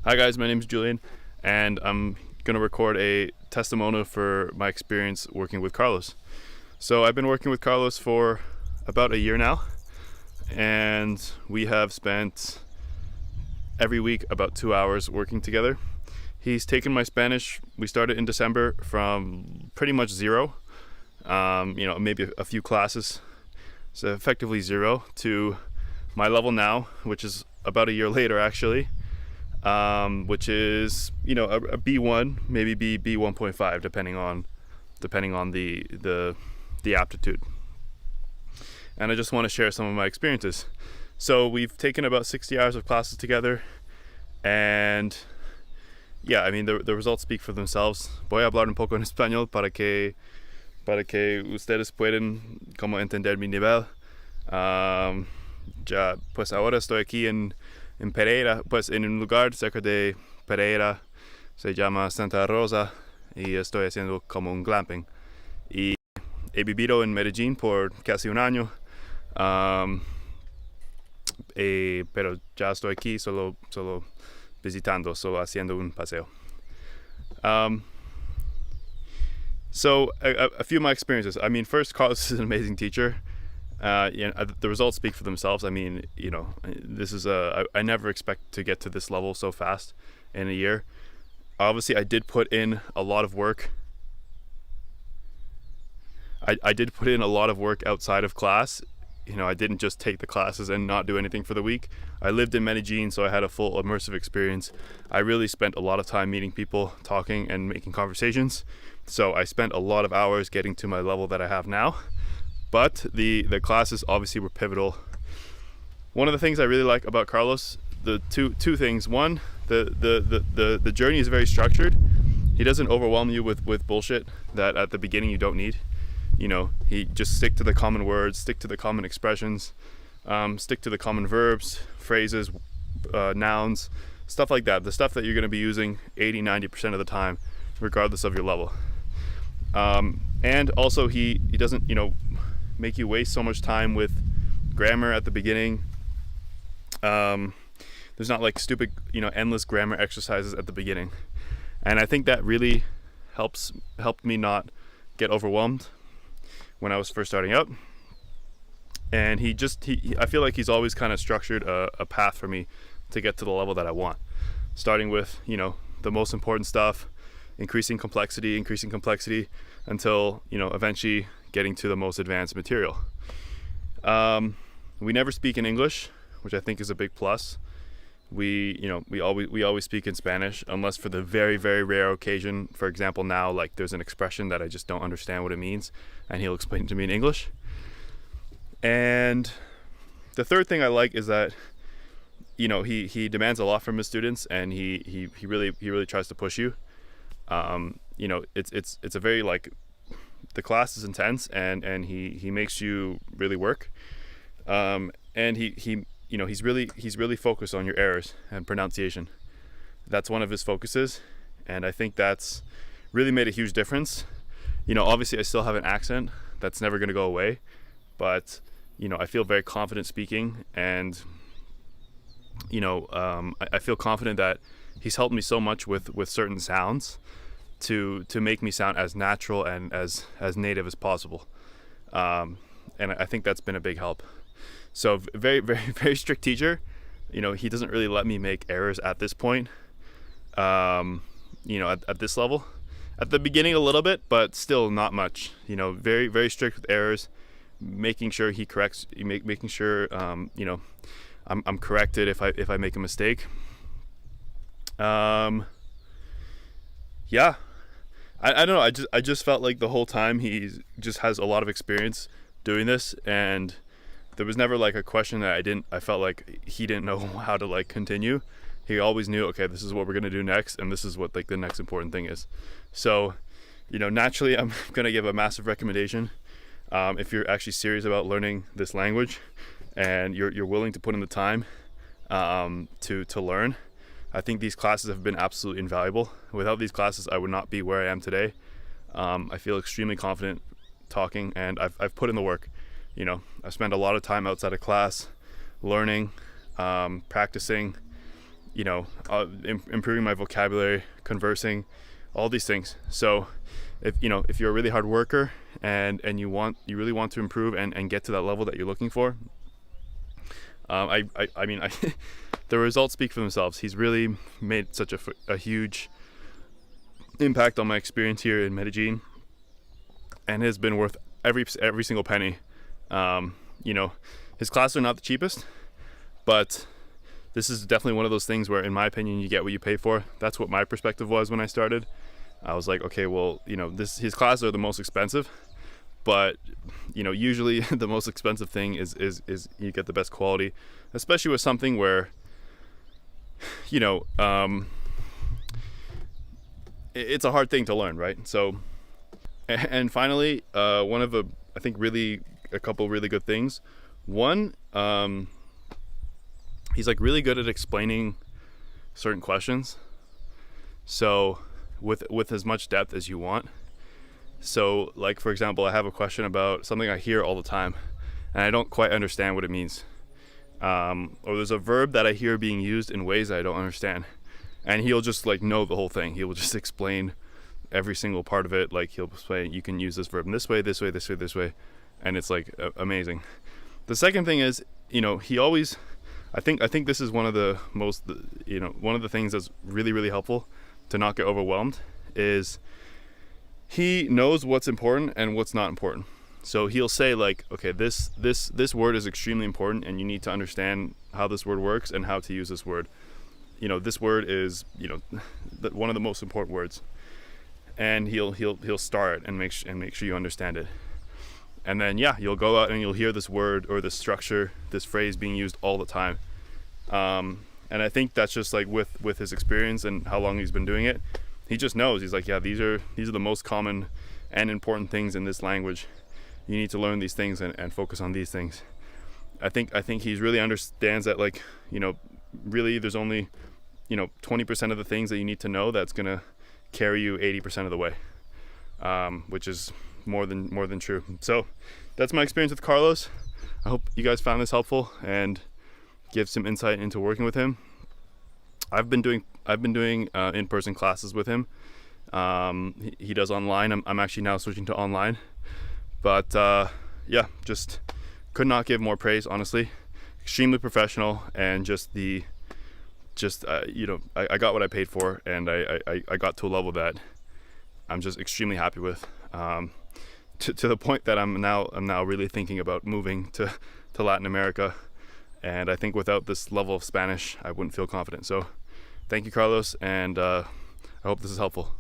Hi guys, my name is Julian, and I'm gonna record a testimonial for my experience working with Carlos. So I've been working with Carlos for about a year now, and we have spent every week about 2 hours working together. He's taken my Spanish. We started in December from pretty much zero, maybe a few classes, so effectively zero, to my level now, which is about a year later actually. Which is a B1, maybe B 1.5, depending on the aptitude. And I just want to share some of my experiences. So we've taken about 60 hours of classes together, and yeah, I mean the results speak for themselves. Voy a hablar un poco en español para que ustedes puedan como entender mi nivel. Ya pues ahora estoy aquí en Pereira, pues en un lugar cerca de Pereira, se llama Santa Rosa, y estoy haciendo como un glamping. Y he vivido en Medellín por casi un año, pero ya estoy aquí solo visitando, solo haciendo un paseo. So a few of my experiences. I mean, first, Carlos is an amazing teacher. The results speak for themselves. I mean, this is I never expect to get to this level so fast in a year. Obviously, I did put in a lot of work. I did put in a lot of work outside of class. I didn't just take the classes and not do anything for the week. I lived in Medellín, so I had a full immersive experience. I really spent a lot of time meeting people, talking, and making conversations. So I spent a lot of hours getting to my level that I have now. But the classes obviously were pivotal. One of the things I really like about Carlos, the two things. One, the journey is very structured. He doesn't overwhelm you with bullshit that at the beginning you don't need. He just stick to the common words, stick to the common expressions, stick to the common verbs, phrases, nouns, stuff like that. The stuff that you're going to be using 80-90% of the time, regardless of your level. And also he doesn't make you waste so much time with grammar at the beginning. There's not like stupid, endless grammar exercises at the beginning. And I think that really helped me not get overwhelmed when I was first starting out. And I feel like he's always kind of structured a path for me to get to the level that I want. Starting with, the most important stuff, increasing complexity until, eventually getting to the most advanced material. We never speak in English, which I think is a big plus. We always speak in Spanish, unless for the very, very rare occasion. For example, now, like, there's an expression that I just don't understand what it means, and he'll explain it to me in English. And the third thing I like is that, he demands a lot from his students, and he really tries to push you. It's a very, like, the class is intense, and he makes you really work. And he's really focused on your errors and pronunciation. That's one of his focuses, and I think that's really made a huge difference. Obviously I still have an accent that's never going to go away, but I feel very confident speaking, and I feel confident that he's helped me so much with certain sounds to make me sound as natural and as native as possible. And I think that's been a big help. So very, very, very strict teacher. He doesn't really let me make errors at this point. At this level. At the beginning a little bit, but still not much. Very, very strict with errors, making sure he corrects, making sure I'm corrected if I make a mistake. Yeah. I don't know. I just felt like the whole time he just has a lot of experience doing this, and there was never like a question that I felt like he didn't know how to like continue. He always knew, okay, this is what we're going to do next, and this is what like the next important thing is. So, naturally I'm going to give a massive recommendation. If you're actually serious about learning this language and you're willing to put in the time to learn, I think these classes have been absolutely invaluable. Without these classes, I would not be where I am today. I feel extremely confident talking, and I've put in the work. I've spent a lot of time outside of class, learning, practicing, improving my vocabulary, conversing, all these things. So if you're a really hard worker and you really want to improve and get to that level that you're looking for, the results speak for themselves. He's really made such a huge impact on my experience here in Medellín, and has been worth every single penny. His classes are not the cheapest, but this is definitely one of those things where, in my opinion, you get what you pay for. That's what my perspective was when I started. I was like, okay, well, his classes are the most expensive, but usually the most expensive thing is you get the best quality, especially with something where it's a hard thing to learn, right? So, and finally, one of a couple really good things. One, he's like really good at explaining certain questions, so with as much depth as you want. So, like, for example, I have a question about something I hear all the time and I don't quite understand what it means, or there's a verb that I hear being used in ways I don't understand, and he'll just like know the whole thing. He will just explain every single part of it. Like, he'll say, you can use this verb in this way, this way, this way, this way, and it's like amazing. The second thing is, he always, I think this is one of the most, one of the things that's really, really helpful to not get overwhelmed, is he knows what's important and what's not important. So he'll say, like, okay, this word is extremely important and you need to understand how this word works and how to use this word. This word is, one of the most important words. And he'll start and make sure you understand it. And then, you'll go out and you'll hear this word or this structure, this phrase being used all the time. And I think that's just like with his experience and how long he's been doing it. He just knows. He's like, these are the most common and important things in this language. You need to learn these things and focus on these things. I think he really understands that, like, really there's only 20% of the things that you need to know that's gonna carry you 80% of the way, which is more than true. So that's my experience with Carlos. I hope you guys found this helpful and give some insight into working with him. I've been doing in-person classes with him. He does online. I'm actually now switching to online, but just could not give more praise, honestly. Extremely professional, and I got what I paid for, and I got to a level that I'm just extremely happy with, to the point that I'm now really thinking about moving to Latin America. And I think without this level of Spanish, I wouldn't feel confident. So thank you, Carlos, and I hope this is helpful.